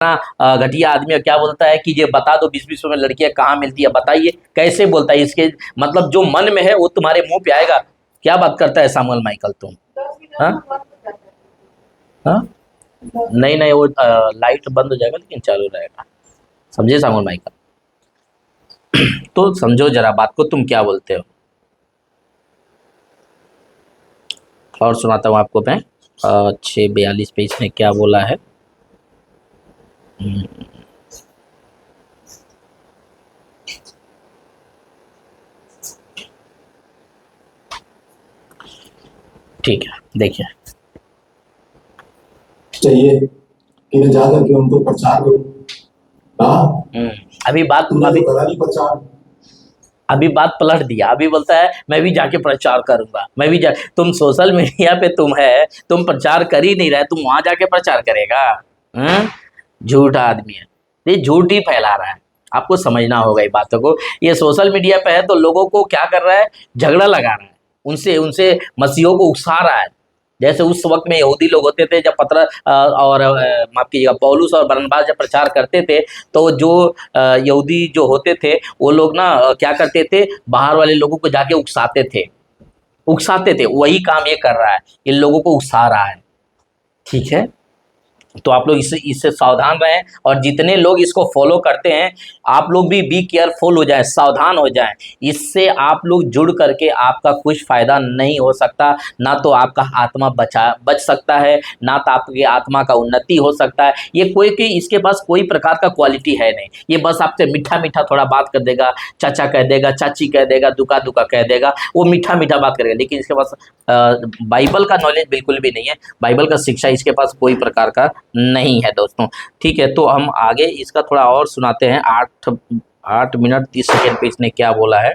घटिया आदमी है, क्या बोलता है कि ये बता दो 20-20 में लड़कियां कहाँ मिलती है, बताइए कैसे बोलता है। इसके मतलब जो मन में है वो तुम्हारे मुंह पे आएगा। क्या बात करता है सामुएल माइकल तुम? हाँ हाँ, नहीं नहीं, वो लाइट बंद हो जाएगा लेकिन चालू रहेगा, समझे सामुएल माइकल? तो समझो जरा बात को, तुम क्या बोलते हो। और सुनाता हूँ आपको मैं। 6:42 पे इसने क्या बोला है। हम्म, ठीक है, देखिए। चाहिए कि मैं जाकर के उनको प्रचार करूं। हाँ, अभी बात तुमने अभी तो करा नहीं प्रचार। अभी बात पलट दिया। अभी बोलता है मैं भी जाके प्रचार करूंगा, मैं भी जा। तुम सोशल मीडिया पे तुम है, तुम प्रचार कर ही नहीं रहे, तुम वहां जाके प्रचार करेगा? हम्म, झूठा आदमी है, ये झूठ ही फैला रहा है। आपको समझना होगा ये बातों को। ये सोशल मीडिया पे है तो लोगों को क्या कर रहा है, झगड़ा लगा रहा है, उनसे उनसे मसीहों को उकसा रहा है। जैसे उस वक्त में यहूदी लोग होते थे, जब और माफ कीजिएगा, पौलुस और बरनबास जब प्रचार करते थे, तो जो यहूदी जो होते थे वो लोग ना क्या करते थे, बाहर वाले लोगों को जाके उकसाते थे, उकसाते थे। वही काम ये कर रहा है, इन लोगों को उकसा रहा है। ठीक है, तो आप लोग इससे इससे सावधान रहें, और जितने लोग इसको फॉलो करते हैं आप लोग भी बी केयरफुल हो जाएं, सावधान हो जाएं। इससे आप लोग जुड़ करके आपका कुछ फायदा नहीं हो सकता, ना तो आपका आत्मा बच सकता है, ना तो आपकी आत्मा का उन्नति हो सकता है। ये कोई कि इसके पास कोई प्रकार का क्वालिटी है नहीं, ये बस आपसे मीठा मीठा थोड़ा बात कर देगा, चाचा कह देगा, चाची कह देगा, दुका दुका कह देगा, वो मीठा मीठा बात करेगा, लेकिन इसके पास बाइबल का नॉलेज बिल्कुल भी नहीं है, बाइबल का शिक्षा इसके पास कोई प्रकार का नहीं है दोस्तों। ठीक है, तो हम आगे इसका थोड़ा और सुनाते हैं। 8 मिनट 30 सेकेंड पे इसने क्या बोला है।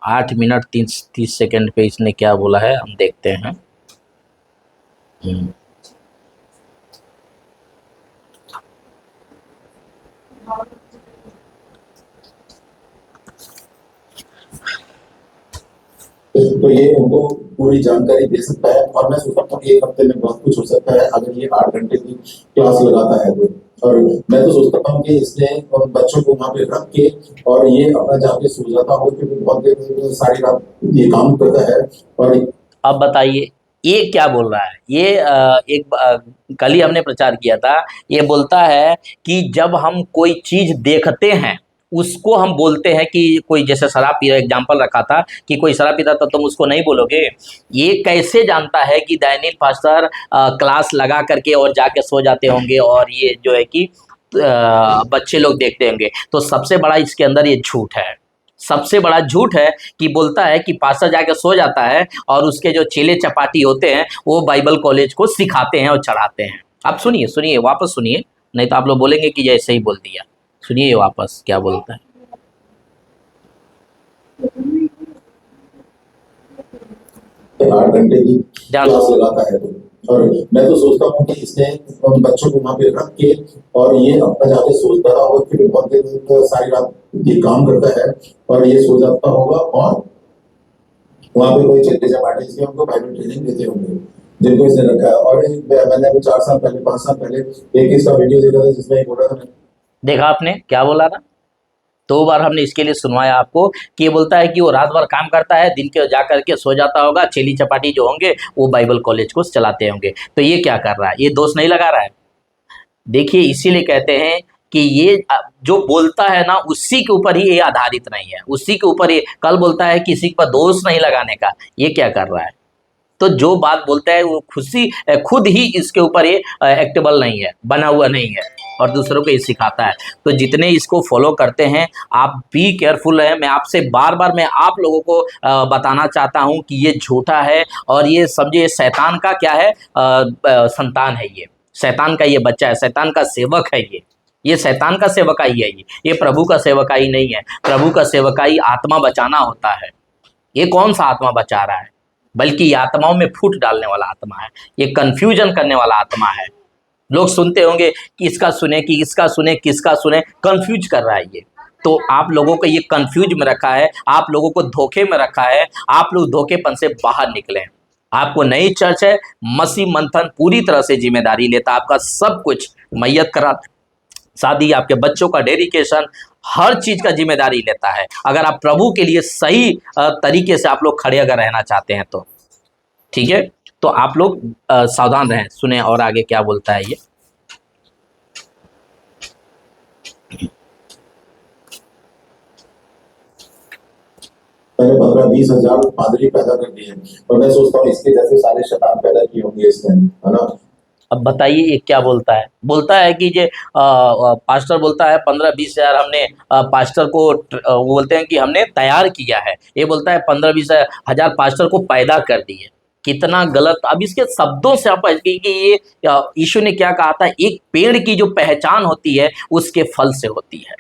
8 मिनट 30 सेकेंड पे इसने क्या बोला है, हम देखते हैं। हम्म, तो ये उनको पूरी जानकारी दे सकता है, और मैं सोचता हूँ कि 1 हफ्ते में बहुत कुछ हो सकता है अगर ये 8 घंटे की क्लास लगाता है तो। और मैं तो सोचता हूँ कि इसने उन बच्चों को वहां पे रख के और ये अपना जाके सो जाता हो, क्योंकि बहुत देर सारी रात ये काम करता है। और अब बताइए ये क्या बोल रहा है। ये कल ही हमने प्रचार किया था। ये बोलता है कि जब हम कोई चीज देखते हैं उसको हम बोलते हैं कि कोई जैसे शराब पी रहा, एग्जाम्पल रखा था कि कोई शराब पीता तो तुम उसको नहीं बोलोगे। ये कैसे जानता है कि दानियल पास्टर क्लास लगा करके और जाके सो जाते होंगे, और ये जो है कि बच्चे लोग देखते होंगे। तो सबसे बड़ा इसके अंदर ये झूठ है, सबसे बड़ा झूठ है कि बोलता है कि पास्टर जाके सो जाता है और उसके जो चेले चपाटी होते हैं वो बाइबल कॉलेज को सिखाते हैं और चढ़ाते हैं। आप सुनिए, सुनिए, वापस सुनिए, नहीं तो आप लोग बोलेंगे कि जैसे ही बोल दिया। सुनिए वापस क्या बोलता है। 8 घंटे की ध्यान क्लास लगाता है तो। और मैं तो सोचता हूँ कि इसने उन बच्चों को वहां पे रख के और ये अपना जाके सोचता रहा होगा, क्योंकि बहुत देर सारी रात ये काम करता है और ये सो जाता होगा, और वहां पे कोई चेले चपाटे इसके उनको बाइबल ट्रेनिंग देते होंगे जिनको इसने रखा है। और मैंने अभी 4 साल पहले 5 साल पहले एक इसका वीडियो देखा था जिसमें एक बोला था। देखा आपने क्या बोला था? 2 बार हमने इसके लिए सुनवाया आपको कि ये बोलता है कि वो रात भर काम करता है, दिन के जा करके सो जाता होगा, चेली चपाटी जो होंगे वो बाइबल कॉलेज को चलाते होंगे। तो ये क्या कर रहा है, ये दोष नहीं लगा रहा है? देखिए इसीलिए कहते हैं कि ये जो बोलता है ना उसी के ऊपर ही ये आधारित नहीं है, उसी के ऊपर ये कल बोलता है किसी पर दोष नहीं लगाने का। ये क्या कर रहा है? तो जो बात बोलता है वो खुद ही इसके ऊपर ये एक्टेबल नहीं है, बना हुआ नहीं है, और दूसरों को ये सिखाता है। तो जितने इसको फॉलो करते हैं आप बी केयरफुल है। मैं आपसे बार बार मैं आप लोगों को बताना चाहता हूं कि ये झूठा है, और ये समझिए शैतान का क्या है, संतान है ये, शैतान का ये बच्चा है, शैतान का सेवक है ये शैतान का सेवकाई है ये प्रभु का सेवकाई नहीं है। प्रभु का सेवकाई आत्मा बचाना होता है। ये कौन सा आत्मा बचा रहा है, बल्कि ये आत्माओं में फूट डालने वाला आत्मा है, ये कंफ्यूजन करने वाला आत्मा है। लोग सुनते होंगे कि इसका सुने कि इसका सुने, किसका सुने, कंफ्यूज कर रहा है ये। तो आप लोगों को ये कंफ्यूज में रखा है, आप लोगों को धोखे में रखा है। आप लोग धोखेपन से बाहर निकले। आपको नई चर्च है, मसीह मंथन पूरी तरह से जिम्मेदारी लेता, आपका सब कुछ मैयत करा साथ ही आपके बच्चों का डेडिकेशन, हर चीज का जिम्मेदारी लेता है। अगर आप प्रभु के लिए सही तरीके से आप लोग खड़े अगर रहना चाहते हैं तो ठीक है, तो आप लोग सावधान रहें। सुने और आगे क्या बोलता है ये। मैंने 15-20 हजार पादरी पैदा कर दिए और मैं सोचता हूँ इसके जैसे सारे शैतान पैदा किए होंगे इसने, है ना। अब बताइए ये क्या बोलता है। बोलता है कि ये पास्टर बोलता है 15-20 हजार हमने पास्टर को वो बोलते हैं कि हमने तैयार किया है। ये बोलता है 15-20 हजार पास्टर को पैदा कर दिए। कितना गलत। अब इसके शब्दों से आप कि ये यीशु ने क्या कहा था, एक पेड़ की जो पहचान होती है उसके फल से होती है।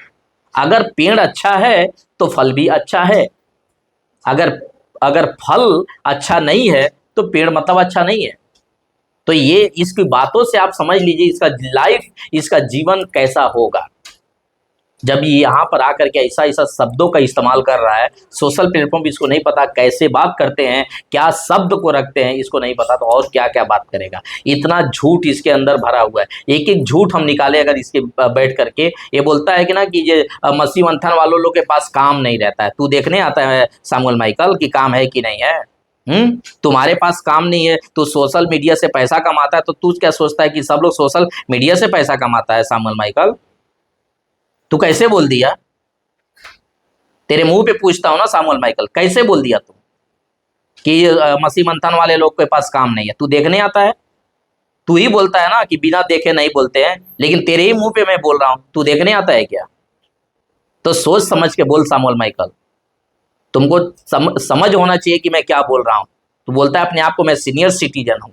अगर पेड़ अच्छा है तो फल भी अच्छा है, अगर अगर फल अच्छा नहीं है तो पेड़ मतलब अच्छा नहीं है। तो ये इसकी बातों से आप समझ लीजिए इसका लाइफ, इसका जीवन कैसा होगा जब ये यहाँ पर आकर के ऐसा ऐसा शब्दों का इस्तेमाल कर रहा है। सोशल प्लेटफॉर्म पे इसको नहीं पता कैसे बात करते हैं, क्या शब्द को रखते हैं, इसको नहीं पता, तो और क्या क्या बात करेगा। इतना झूठ इसके अंदर भरा हुआ है। एक एक झूठ हम निकाले अगर इसके बैठ करके। ये बोलता है कि ना कि ये मसीह मंथन वालों लोग के पास काम नहीं रहता है। तू देखने आता है सैमुअल माइकल कि काम है कि नहीं है। तुम्हारे पास काम नहीं है, तू सोशल मीडिया से पैसा कमाता है, तो तू क्या सोचता है कि सब लोग सोशल मीडिया से पैसा कमाता है। सैमुअल माइकल तू कैसे बोल दिया, तेरे मुंह पे पूछता हूं ना सैमुअल माइकल, कैसे बोल दिया तू कि मसीह मंथन वाले लोग के पास काम नहीं है। तू देखने आता है, तू ही बोलता है ना कि बिना देखे नहीं बोलते हैं, लेकिन तेरे ही मुंह पे मैं बोल रहा हूं, तू देखने आता है क्या। तो सोच समझ के बोल सैमुअल माइकल, तुमको समझ होना चाहिए कि मैं क्या बोल रहा हूं। तू बोलता है अपने आप को मैं सीनियर सिटीजन हूं,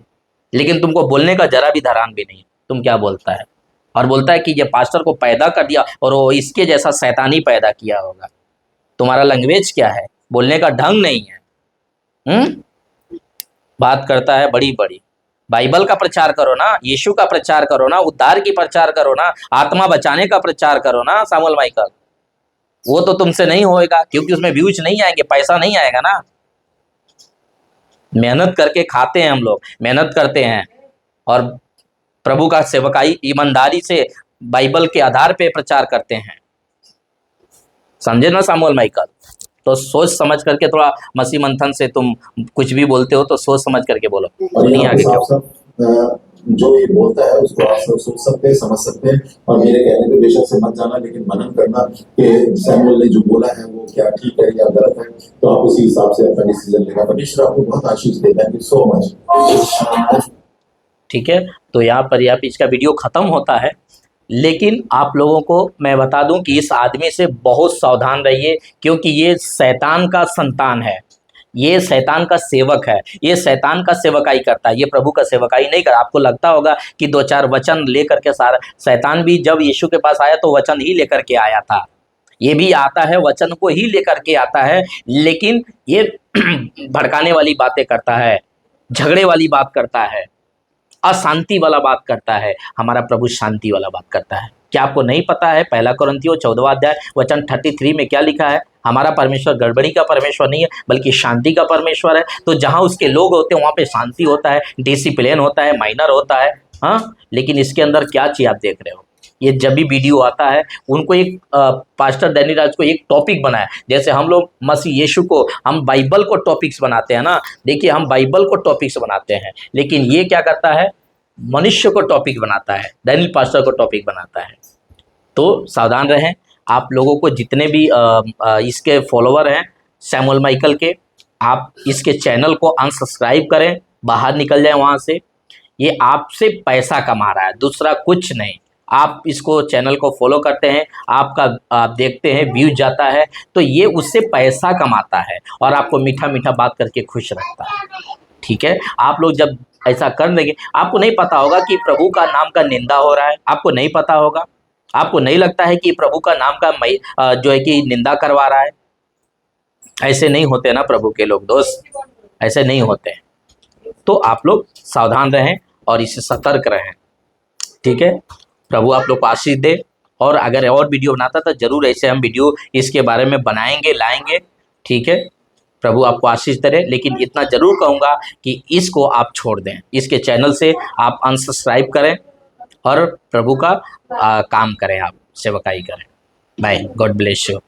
लेकिन तुमको बोलने का जरा भी धरान भी नहीं। तुम क्या बोलता है, और बोलता है कि ये पास्टर को पैदा कर दिया और वो इसके जैसा शैतानी पैदा किया होगा। तुम्हारा लैंग्वेज क्या है, बोलने का ढंग नहीं है। बात करता है बड़ी बड़ी। बाइबल का प्रचार करो ना, यीशु का प्रचार करो ना, उद्धार की प्रचार करो ना, आत्मा बचाने का प्रचार करो ना सैमुअल माइकल। वो तो तुमसे नहीं होएगा क्योंकि उसमें व्यूज नहीं आएंगे, पैसा नहीं आएगा ना। मेहनत करके खाते हैं हम लोग, मेहनत करते हैं और प्रभु का सेवकाई ईमानदारी से बाइबल के आधार पे प्रचार करते हैं। समझे ना सैमुअल माइकल। तो सोच समझ करके थोड़ा मसीह मंथन से तुम कुछ भी बोलते हो तो सोच समझ करके बोलो। सुनिए आगे क्या। जो ये बोलता है उसको आप सब सोच सकते हैं, समझ सकते हैं, और मेरे कहने पे बेशक से मत जाना, लेकिन मनन करना कि सैमुअल ने जो बोला है वो क्या ठीक है या गलत है, तो आप उसी हिसाब से अपना डिसीजन लेगा। परमेश्वर आपको बहुत आशीष देता है। So much. ठीक है, तो यहाँ पर यहाँ पे इसका वीडियो खत्म होता है, लेकिन आप लोगों को मैं बता दूं कि इस आदमी से बहुत सावधान रहिए, क्योंकि ये शैतान का संतान है, ये शैतान का सेवक है, ये शैतान का सेवकाई करता है, ये प्रभु का सेवकाई नहीं करता। आपको लगता होगा कि 2-4 वचन लेकर के सारा, शैतान भी जब यीशु के पास आया तो वचन ही लेकर के आया था। ये भी आता है वचन को ही लेकर के आता है, लेकिन ये भड़काने वाली बातें करता है, झगड़े वाली बात करता है, अशांति वाला बात करता है। हमारा प्रभु शांति वाला बात करता है। क्या आपको नहीं पता है 1 कोरिन्थियों 14वां अध्याय वचन 33 में क्या लिखा है। हमारा परमेश्वर गड़बड़ी का परमेश्वर नहीं है, बल्कि शांति का परमेश्वर है। तो जहाँ उसके लोग होते हैं वहाँ पे शांति होता है, डिसिप्लिन होता है, माइनर होता है। हाँ, लेकिन इसके अंदर क्या चीज़ आप देख रहे हो। ये जब भी वीडियो आता है उनको एक पास्टर डैनी राज को एक टॉपिक बनाया, जैसे हम लोग मसीह यीशु को, हम बाइबल को टॉपिक्स बनाते हैं ना। देखिए हम बाइबल को टॉपिक्स बनाते हैं, लेकिन ये क्या करता है, मनुष्य को टॉपिक बनाता है, डैनियल पास्टर को टॉपिक बनाता है। तो सावधान रहें। आप लोगों को जितने भी इसके फॉलोवर हैं सैमुअल माइकल के, आप इसके चैनल को अनसब्सक्राइब करें, बाहर निकल जाए वहाँ से। ये आपसे पैसा कमा रहा है, दूसरा कुछ नहीं। आप इसको चैनल को फॉलो करते हैं, आपका आप देखते हैं व्यूज जाता है, तो ये उससे पैसा कमाता है और आपको मीठा मीठा बात करके खुश रखता है। ठीक है, आप लोग जब ऐसा कर देंगे, आपको नहीं पता होगा कि प्रभु का नाम का निंदा हो रहा है, आपको नहीं पता होगा, आपको नहीं लगता है कि प्रभु का नाम का जो है कि निंदा करवा रहा है। ऐसे नहीं होते ना प्रभु के लोग, दोस्त ऐसे नहीं होते। तो आप लोग सावधान रहें और इससे सतर्क रहें। ठीक है, प्रभु आप लोग को आशीष दे। और अगर और वीडियो बनाता तो जरूर ऐसे हम वीडियो इसके बारे में बनाएंगे, लाएंगे। ठीक है, प्रभु आपको आशीष दे। लेकिन इतना जरूर कहूँगा कि इसको आप छोड़ दें, इसके चैनल से आप अनसब्सक्राइब करें और प्रभु का काम करें आप। सेवकाई करें। Bye, God bless you.